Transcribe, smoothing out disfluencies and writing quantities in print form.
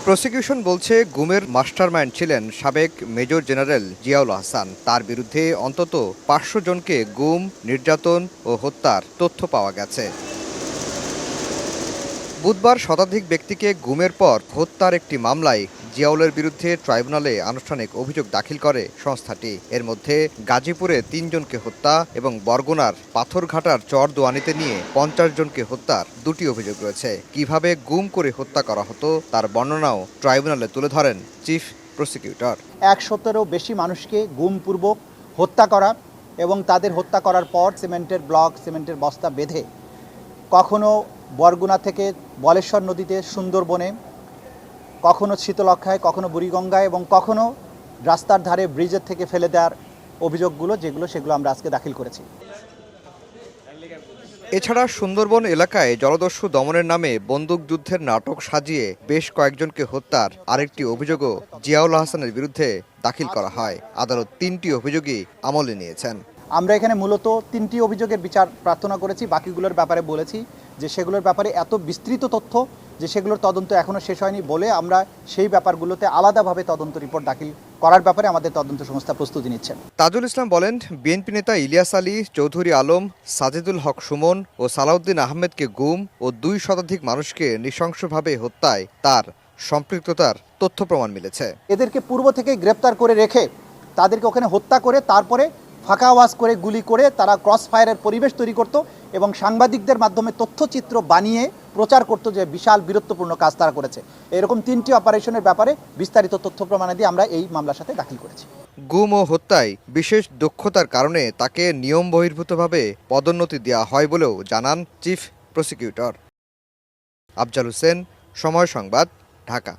Prosecution বলছে গুমের mastermind ছিলেন সাবেক মেজর জেনারেল জিয়াউল আহসান। তার বিরুদ্ধে অন্তত ৫০০ জনকে গুম, নির্যাতন ও হত্যার তথ্য পাওয়া গেছে। বুধবার শতাধিক ব্যক্তিকে গুমের পর হত্যার একটি মামলায় জিয়াউলের বিরুদ্ধে ট্রাইব্যুনালে আনুষ্ঠানিক অভিযোগ দাখিল করে সংস্থাটি। এর মধ্যে গাজীপুরে ৩ জনকে হত্যা এবং বরগুনার পাথরঘাটার চরদোয়ানিতে নিয়ে ৫০ জনকে হত্যার ২টি অভিযোগ রয়েছে। কিভাবে গুম করে হত্যা করা হতো তার বর্ণনাও ট্রাইব্যুনালে তুলে ধরেন চিফ প্রসিকিউটর। ১০০-ও বেশি মানুষকে গুমপূর্বক হত্যা করা এবং তাদের হত্যা করার পর সিমেন্টের ব্লক, সিমেন্টের বস্তা বেঁধে কখনো বরগুনা থেকে বলেশ্বর নদীতে সুন্দরবনে, কখনো শীতলক্ষায়, কখনো বুড়িগঙ্গায় এবং কখনো রাস্তার ধারে ব্রিজের থেকে ফেলে দেওয়ার অভিযোগগুলো সেগুলো আমরা আজকে দাখিল করেছি। এছাড়া সুন্দরবন এলাকায় জলদস্যু দমনের নামে বন্দুকযুদ্ধের নাটক সাজিয়ে বেশ কয়েকজনকে হত্যার আরেকটি অভিযোগও জিয়াউল আহসানের বিরুদ্ধে দাখিল করা হয়। আদালত ৩টি অভিযোগই আমলে নিয়েছেন। আমরা এখানে মূলত 3টি অভিযোগের বিচার প্রার্থনা করেছি। বাকিগুলোর ব্যাপারে বলেছি যে সেগুলোর ব্যাপারে এত বিস্তৃত তথ্য যে সেগুলোর তদন্ত এখনও শেষ হয়নি বলে আমরা সেই ব্যাপারগুলোতে আলাদাভাবে তদন্ত রিপোর্ট দাখিল করার ব্যাপারে আমাদের তদন্ত সংস্থা প্রস্তুতি নিচ্ছেন। তাজুল ইসলাম বলেন, বিএনপি নেতা ইলিয়াস আলী, চৌধুরী আলম, সাজিদুল হক সুমন ও সালাউদ্দিন আহমেদকে গুম ও ২ শতাধিক মানুষকে নৃশংসভাবে হত্যায় তার সম্পৃক্ততার তথ্য প্রমাণ মিলেছে। এদেরকে পূর্ব থেকে গ্রেপ্তার করে রেখে তাদেরকে ওখানে হত্যা করে তারপরে ফাঁকা আওয়াজ করে গুলি করে তারা ক্রস ফায়ারের পরিবেশ তৈরি করত এবং সাংবাদিকদের মাধ্যমে তথ্যচিত্র বানিয়ে প্রচার করত যে বিশাল বীরত্বপূর্ণ কাজ তারা করেছে। এরকম 3টি অপারেশনের ব্যাপারে বিস্তারিত তথ্য প্রমাণাদি আমরা এই মামলার সাথে দাখিল করেছি। গুম ও হত্যায় বিশেষ দক্ষতার কারণে তাকে নিয়ম বহির্ভূতভাবে পদোন্নতি দেওয়া হয় বলেও জানান চিফ প্রসিকিউটর। আফজাল হোসেন, সময় সংবাদ, ঢাকা।